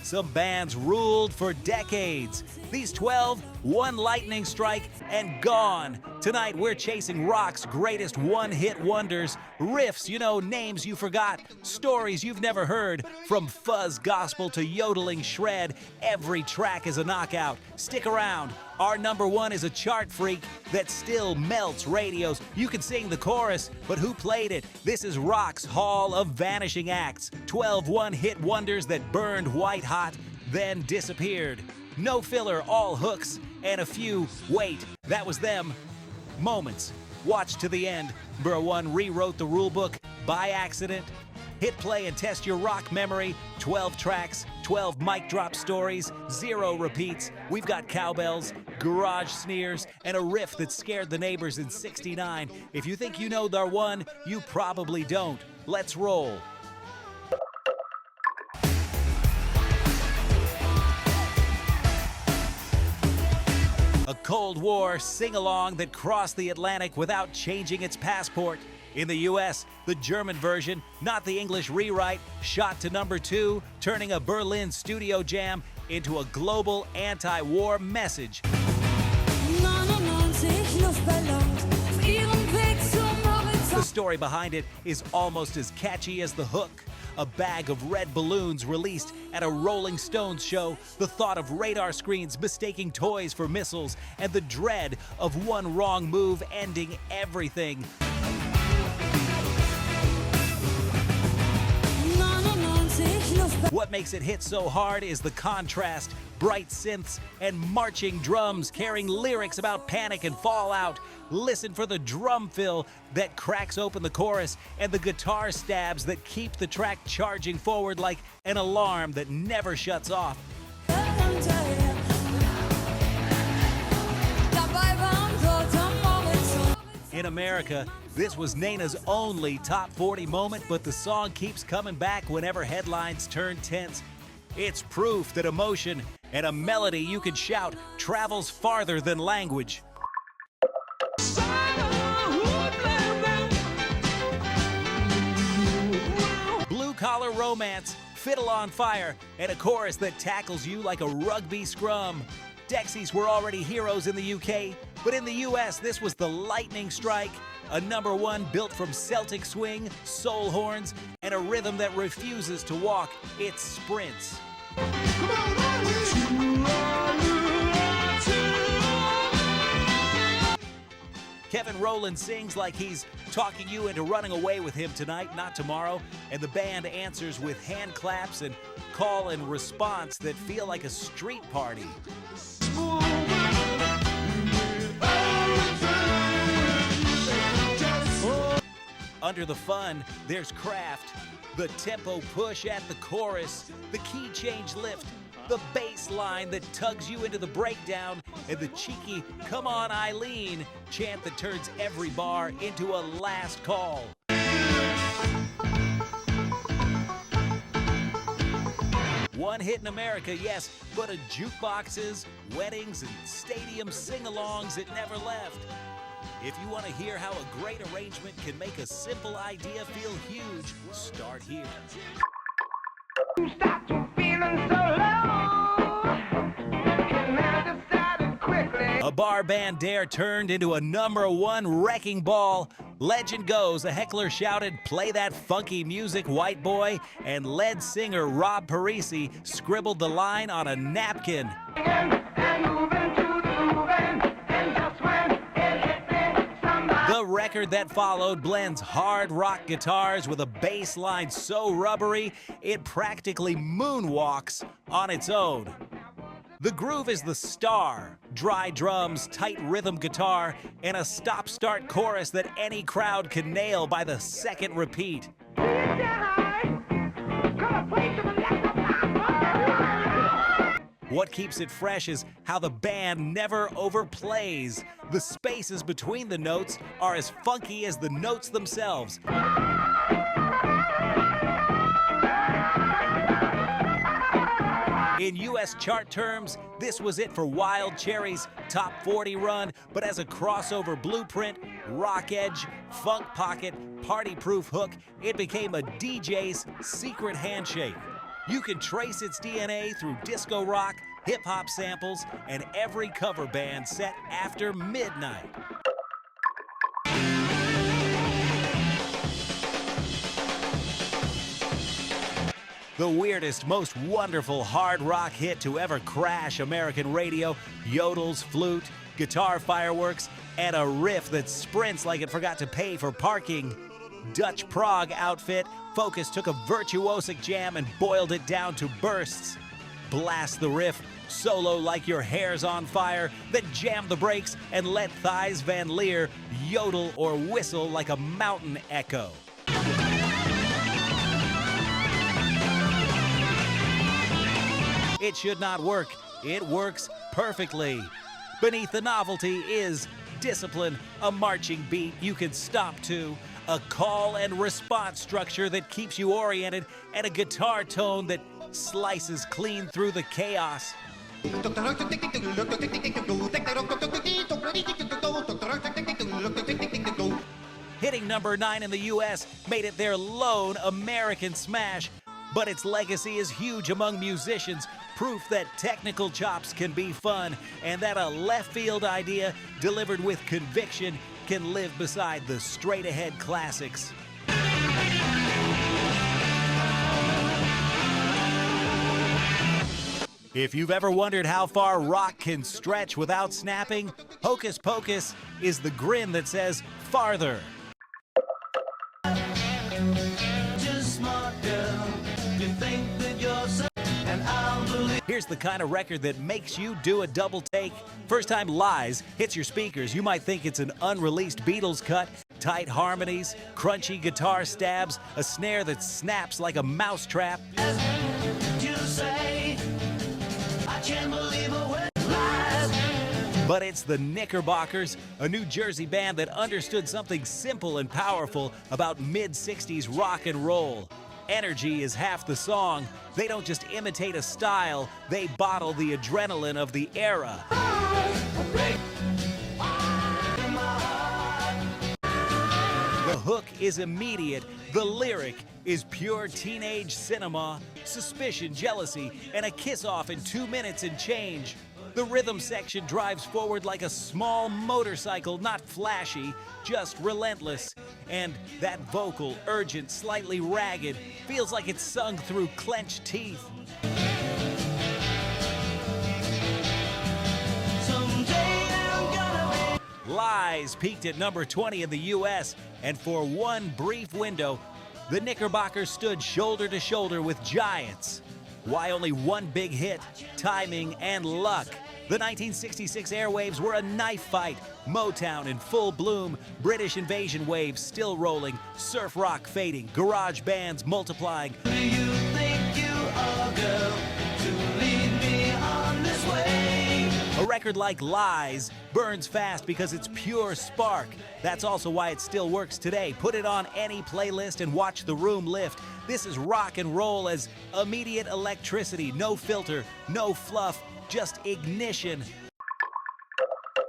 Some bands ruled for decades. These 12, one lightning strike and gone. Tonight we're chasing rock's greatest one-hit wonders. Riffs, names you forgot. Stories you've never heard. From fuzz gospel to yodeling shred, every track is a knockout. Stick around. Our number one is a chart freak that still melts radios. You can sing the chorus, but who played it? This is rock's Hall of Vanishing Acts. 12 one-hit wonders that burned white hot, then disappeared. No filler, all hooks, and a few, wait, that was them, moments. Watch to the end. Number one rewrote the rulebook by accident. Hit play and test your rock memory. 12 tracks, 12 mic drop stories, 0 repeats. We've got cowbells, garage sneers, and a riff that scared the neighbors in '69. If you think you know their one, you probably don't. Let's roll. A Cold War sing-along that crossed the Atlantic without changing its passport. In the U.S., the German version, not the English rewrite, shot to number 2, turning a Berlin studio jam into a global anti-war message. The story behind it is almost as catchy as the hook. A bag of red balloons released at a Rolling Stones show, the thought of radar screens mistaking toys for missiles, and the dread of one wrong move ending everything. What makes it hit so hard is the contrast, bright synths and marching drums carrying lyrics about panic and fallout. Listen for the drum fill that cracks open the chorus and the guitar stabs that keep the track charging forward like an alarm that never shuts off. In America, this was Nana's only top 40 moment, but the song keeps coming back whenever headlines turn tense. It's proof that emotion and a melody you can shout travels farther than language. Blue Collar Romance, Fiddle on Fire, and a chorus that tackles you like a rugby scrum. Dexies were already heroes in the UK, but in the US, this was the lightning strike, a number one built from Celtic swing, soul horns, and a rhythm that refuses to walk, it sprints. Kevin Rowland sings like he's talking you into running away with him tonight, not tomorrow, and the band answers with hand claps and call and response that feel like a street party. Under the fun, there's craft, the tempo push at the chorus, the key change lift, the bass line that tugs you into the breakdown, and the cheeky "Come on, Eileen" chant that turns every bar into a last call. One hit in America, yes, but at jukeboxes, weddings, and stadium sing-alongs it never left. If you want to hear how a great arrangement can make a simple idea feel huge, start here. A bar band dare turned into a number one wrecking ball. Legend goes, a heckler shouted, "Play that funky music, white boy," and lead singer Rob Parisi scribbled the line on a napkin. The record that followed blends hard rock guitars with a bass line so rubbery it practically moonwalks on its own. The groove is the star, dry drums, tight rhythm guitar, and a stop-start chorus that any crowd can nail by the second repeat. What keeps it fresh is how the band never overplays. The spaces between the notes are as funky as the notes themselves. In U.S. chart terms, this was it for Wild Cherry's Top 40 run, but as a crossover blueprint, rock edge, funk pocket, party-proof hook, it became a DJ's secret handshake. You can trace its DNA through disco rock, hip-hop samples, and every cover band set after midnight. The weirdest, most wonderful hard rock hit to ever crash American radio, yodels, flute, guitar fireworks, and a riff that sprints like it forgot to pay for parking. Dutch Prague outfit, Focus took a virtuosic jam and boiled it down to bursts. Blast the riff, solo like your hair's on fire, then jam the brakes and let Thijs van Leer yodel or whistle like a mountain echo. It should not work. It works perfectly. Beneath the novelty is discipline, a marching beat you can stomp to, a call and response structure that keeps you oriented, and a guitar tone that slices clean through the chaos. Hitting number 9 in the US made it their lone American smash, but its legacy is huge among musicians, proof that technical chops can be fun and that a left-field idea delivered with conviction can live beside the straight-ahead classics. If you've ever wondered how far rock can stretch without snapping, Hocus Pocus is the grin that says farther. Here's the kind of record that makes you do a double take. First time Lies hits your speakers, you might think it's an unreleased Beatles cut. Tight harmonies, crunchy guitar stabs, a snare that snaps like a mousetrap. But it's the Knickerbockers, a New Jersey band that understood something simple and powerful about mid-60s rock and roll. Energy is half the song. They don't just imitate a style, they bottle the adrenaline of the era. The hook is immediate, the lyric is pure teenage cinema, suspicion, jealousy, and a kiss-off in 2 minutes and change. The rhythm section drives forward like a small motorcycle, not flashy, just relentless. And that vocal, urgent, slightly ragged, feels like it's sung through clenched teeth. Lies peaked at number 20 in the US, and for one brief window, the Knickerbockers stood shoulder to shoulder with giants. Why only one big hit? Timing and luck. The 1966 airwaves were a knife fight. Motown in full bloom, British invasion waves still rolling, surf rock fading, garage bands multiplying. Do you think you are, girl, to lead me on this way? A record like Lies burns fast because it's pure spark. That's also why it still works today. Put it on any playlist and watch the room lift. This is rock and roll as immediate electricity, no filter, no fluff, just ignition.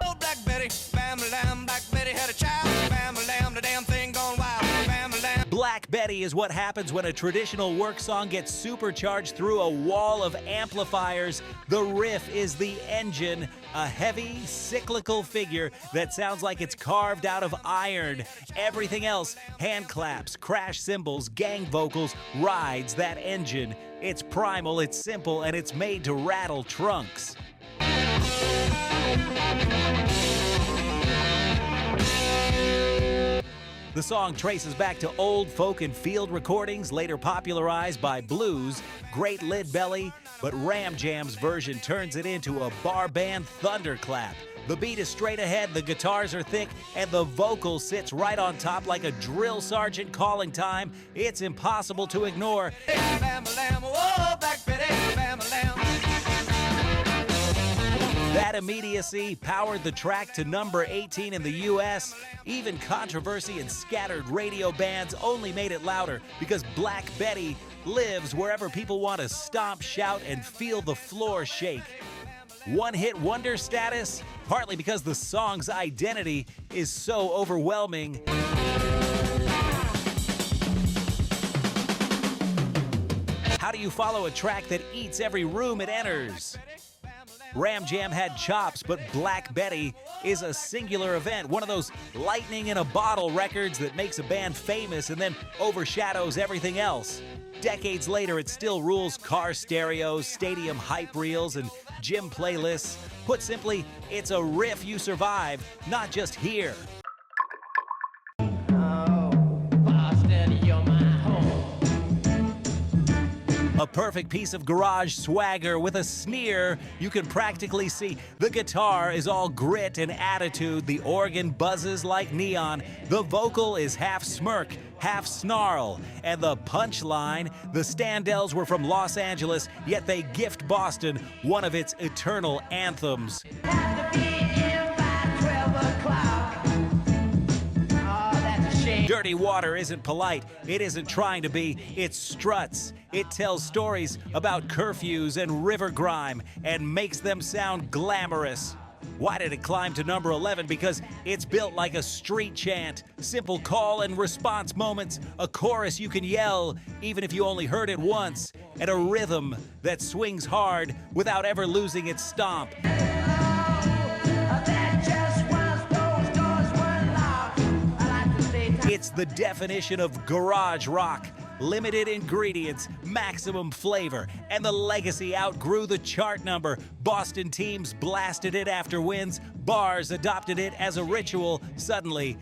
Oh, Black Betty, bam-a-lam, Black Betty had a child, bam-a-lam, the damn thing gone wild, bam-a-lam. Black Betty is what happens when a traditional work song gets supercharged through a wall of amplifiers. The riff is the engine, a heavy, cyclical figure that sounds like it's carved out of iron. Everything else, hand claps, crash cymbals, gang vocals, rides that engine. It's primal, it's simple, and it's made to rattle trunks. The song traces back to old folk and field recordings, later popularized by blues, Great Lid Belly, but Ram Jam's version turns it into a bar band thunderclap. The beat is straight ahead, the guitars are thick, and the vocal sits right on top like a drill sergeant calling time. It's impossible to ignore. That immediacy powered the track to number 18 in the US. Even controversy and scattered radio bans only made it louder because Black Betty lives wherever people want to stomp, shout, and feel the floor shake. One-hit wonder status, partly because the song's identity is so overwhelming. How do you follow a track that eats every room it enters? Ram Jam had chops, but Black Betty is a singular event, one of those lightning in a bottle records that makes a band famous and then overshadows everything else. Decades later, it still rules car stereos, stadium hype reels, and gym playlists. Put simply, it's a riff you survive, not just hear. A perfect piece of garage swagger with a sneer. You can practically see the guitar is all grit and attitude. The organ buzzes like neon. The vocal is half smirk, half snarl. And the punchline, the Standells were from Los Angeles, yet they gift Boston one of its eternal anthems. Dirty Water isn't polite, it isn't trying to be, it struts. It tells stories about curfews and river grime and makes them sound glamorous. Why did it climb to number 11? Because it's built like a street chant. Simple call and response moments, a chorus you can yell even if you only heard it once, and a rhythm that swings hard without ever losing its stomp. It's the definition of garage rock. Limited ingredients, maximum flavor, and the legacy outgrew the chart number. Boston teams blasted it after wins. Bars adopted it as a ritual. Suddenly,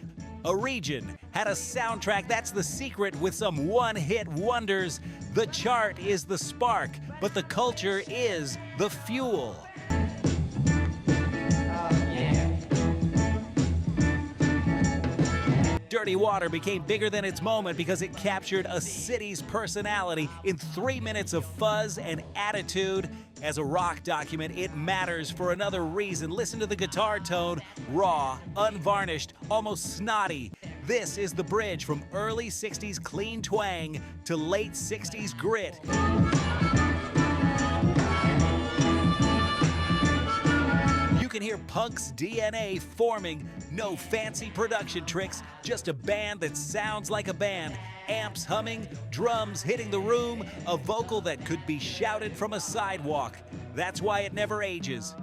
a region had a soundtrack. That's the secret with some one-hit wonders. The chart is the spark, but the culture is the fuel. Dirty Water became bigger than its moment because it captured a city's personality in 3 minutes of fuzz and attitude. As a rock document, it matters for another reason. Listen to the guitar tone, raw, unvarnished, almost snotty. This is the bridge from early 60s clean twang to late 60s grit. You can hear punk's DNA forming. No fancy production tricks, just a band that sounds like a band. Amps humming, drums hitting the room, a vocal that could be shouted from a sidewalk. That's why it never ages.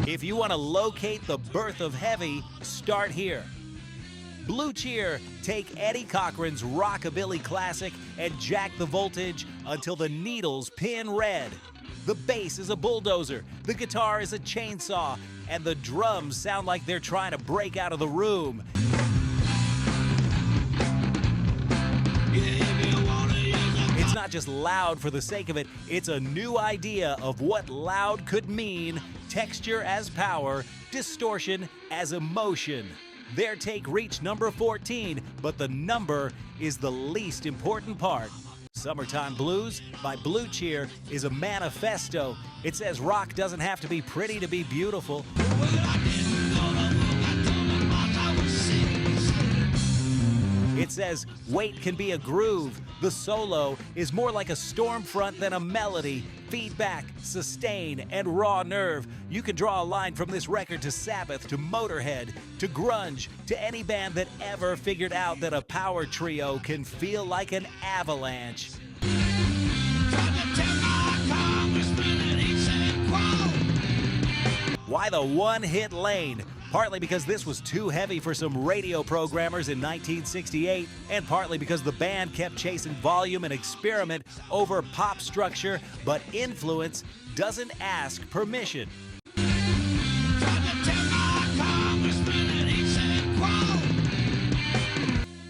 If you want to locate the birth of heavy, start here. Blue Cheer take Eddie Cochran's rockabilly classic and jack the voltage until the needles pin red. The bass is a bulldozer, the guitar is a chainsaw, and the drums sound like they're trying to break out of the room. It's not just loud for the sake of it, it's a new idea of what loud could mean, texture as power, distortion as emotion. Their take reached number 14, but the number is the least important part. Summertime Blues by Blue Cheer is a manifesto. It says rock doesn't have to be pretty to be beautiful. It says weight can be a groove. The solo is more like a storm front than a melody. Feedback, sustain, and raw nerve. You can draw a line from this record to Sabbath, to Motorhead, to grunge, to any band that ever figured out that a power trio can feel like an avalanche. Why the one-hit lane? Partly because this was too heavy for some radio programmers in 1968, and partly because the band kept chasing volume and experiment over pop structure, but influence doesn't ask permission.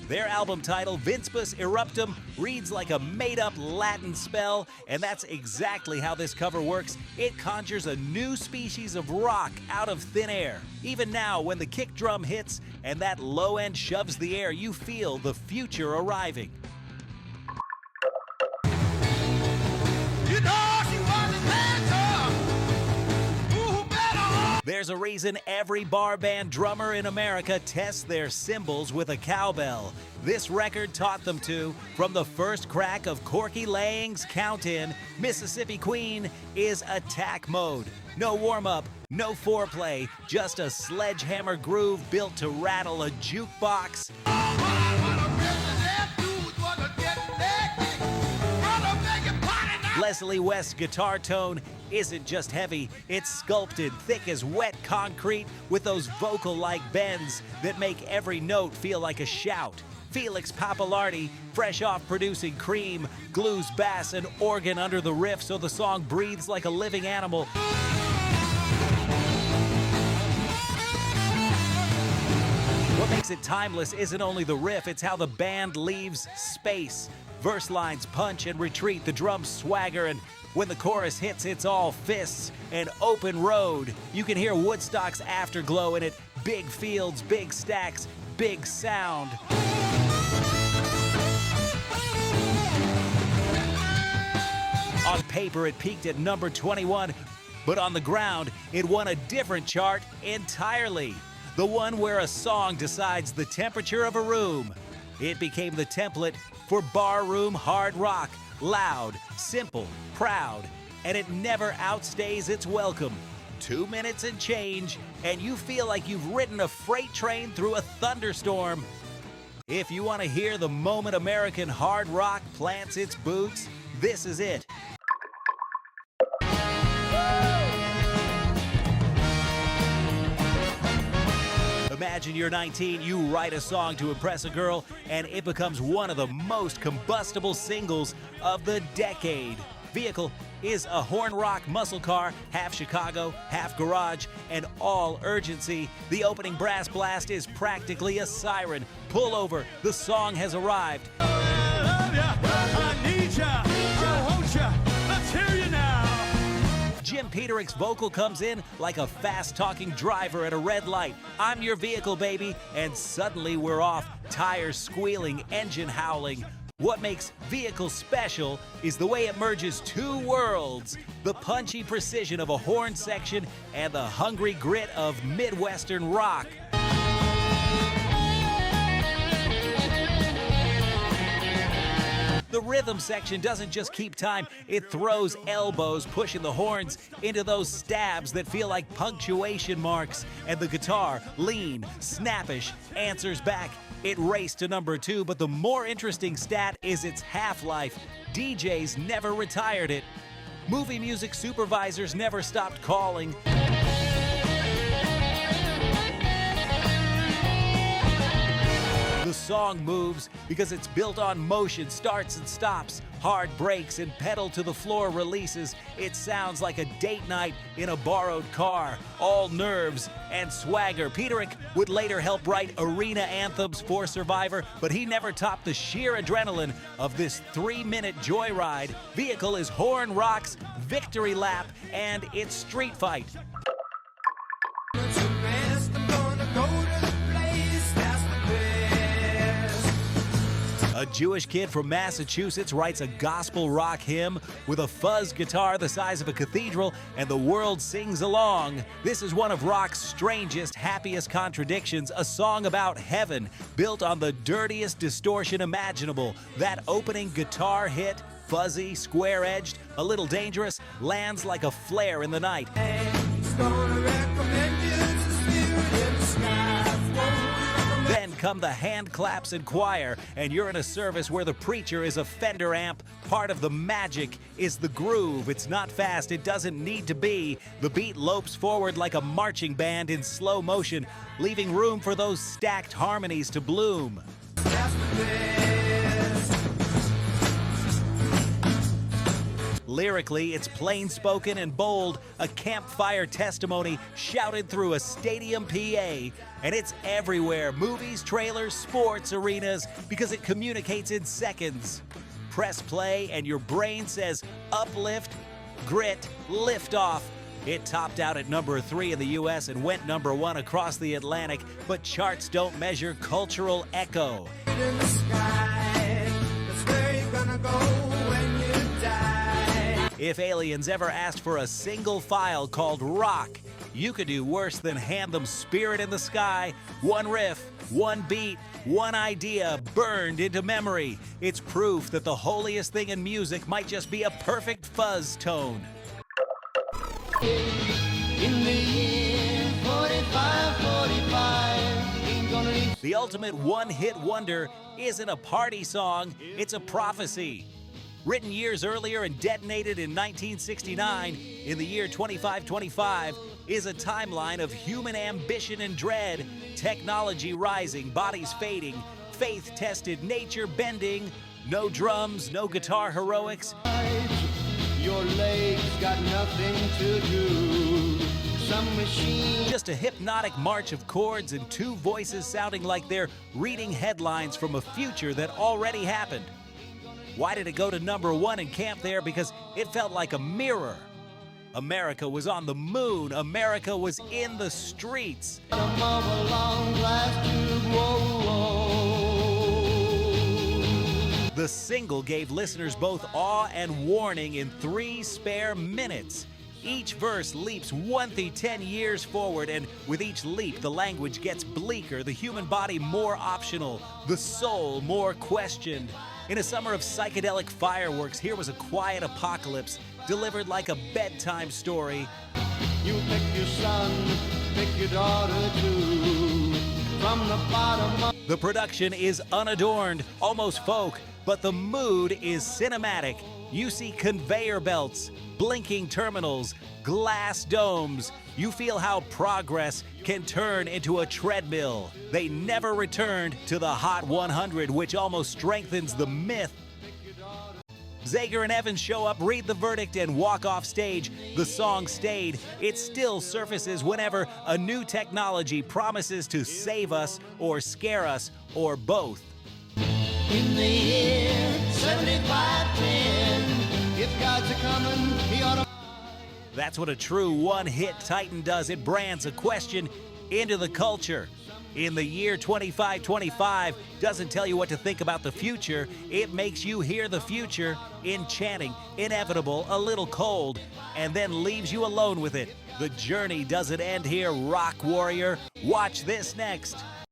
Their album title, Vinspus Eruptum, reads like a made-up Latin spell, and that's exactly how this cover works. It conjures a new species of rock out of thin air. Even now, when the kick drum hits and that low end shoves the air, you feel the future arriving. You know she wasn't better. Ooh, better. There's a reason every bar band drummer in America tests their cymbals with a cowbell. This record taught them to. From the first crack of Corky Laing's Count In, Mississippi Queen is attack mode. No warm-up, No foreplay, just a sledgehammer groove built to rattle a jukebox. Leslie West's guitar tone isn't just heavy, it's sculpted thick as wet concrete with those vocal-like bends that make every note feel like a shout. Felix Pappalardi, fresh off producing Cream, glues bass and organ under the riff so the song breathes like a living animal. What makes it timeless isn't only the riff, it's how the band leaves space. Verse lines punch and retreat, the drums swagger, and when the chorus hits, it's all fists and open road. You can hear Woodstock's afterglow in it. Big fields, big stacks, big sound. On paper, it peaked at number 21, but on the ground, it won a different chart entirely. The one where a song decides the temperature of a room. It became the template for barroom hard rock, loud, simple, proud, and it never outstays its welcome. 2 minutes and change, and you feel like you've ridden a freight train through a thunderstorm. If you want to hear the moment American hard rock plants its boots, this is it. Imagine you're 19, you write a song to impress a girl, and it becomes one of the most combustible singles of the decade. Vehicle is a horn rock muscle car, half Chicago, half garage, and all urgency. The opening brass blast is practically a siren. Pull over, the song has arrived. I love ya, I need ya, I want ya, let's hear you now. Jim Peterick's vocal comes in like a fast-talking driver at a red light. I'm your vehicle, baby. And suddenly we're off. Tires squealing, engine howling. What makes Vehicle special is the way it merges two worlds. The punchy precision of a horn section and the hungry grit of Midwestern rock. The rhythm section doesn't just keep time, it throws elbows, pushing the horns into those stabs that feel like punctuation marks. And the guitar, lean, snappish, answers back. It raced to number 2, but the more interesting stat is its half-life. DJs never retired it. Movie music supervisors never stopped calling. The song moves because it's built on motion, starts and stops, hard breaks and pedal to the floor releases. It sounds like a date night in a borrowed car, all nerves and swagger. Peterick would later help write arena anthems for Survivor, but he never topped the sheer adrenaline of this 3-minute joyride. Vehicle is horn rock's victory lap and its street fight. A Jewish kid from Massachusetts writes a gospel rock hymn with a fuzz guitar the size of a cathedral, and the world sings along. This is one of rock's strangest, happiest contradictions, a song about heaven, built on the dirtiest distortion imaginable. That opening guitar hit, fuzzy, square-edged, a little dangerous, lands like a flare in the night. Then come the hand claps and choir, and you're in a service where the preacher is a Fender amp. Part of the magic is the groove. It's not fast, it doesn't need to be. The beat lopes forward like a marching band in slow motion, leaving room for those stacked harmonies to bloom. Lyrically, it's plain-spoken and bold, a campfire testimony shouted through a stadium PA. And it's everywhere, movies, trailers, sports, arenas, because it communicates in seconds. Press play and your brain says uplift, grit, lift off. It topped out at number 3 in the US and went number 1 across the Atlantic, but charts don't measure cultural echo. In the sky, that's where you're gonna go when you die. If aliens ever asked for a single file called rock, you could do worse than hand them Spirit in the Sky. One riff, one beat, one idea burned into memory. It's proof that the holiest thing in music might just be a perfect fuzz tone. In the year 45, ain't gonna need The ultimate one-hit wonder isn't a party song, it's a prophecy. Written years earlier and detonated in 1969, in the year 2525 is a timeline of human ambition and dread, technology rising, bodies fading, faith tested, nature bending, no drums, no guitar heroics. your legs got nothing to do. Some machine. Just a hypnotic march of chords and two voices sounding like they're reading headlines from a future that already happened. Why did it go to #1 and camp there? Because it felt like a mirror. America was on the moon. America was in the streets. Bottom of a long glass tube, whoa, whoa. The single gave listeners both awe and warning in 3 spare minutes. Each verse leaps 1 through 10 years forward, and with each leap, the language gets bleaker, the human body more optional, the soul more questioned. In a summer of psychedelic fireworks, here was a quiet apocalypse delivered like a bedtime story. You pick your son, pick your daughter too. From the bottom of The production is unadorned, almost folk, but the mood is cinematic. You see conveyor belts, blinking terminals, glass domes. You feel how progress can turn into a treadmill. They never returned to the Hot 100, which almost strengthens the myth. Zager and Evans show up, read the verdict, and walk off stage. The song stayed. It still surfaces whenever a new technology promises to save us or scare us or both. in the year 7510. If God's a-coming, he ought to. That's what a true one-hit titan does. It brands a question into the culture. In the year 2525 doesn't tell you what to think about the future. It makes you hear the future, enchanting, inevitable, a little cold, and then leaves you alone with it. The journey doesn't end here, rock warrior. Watch this next.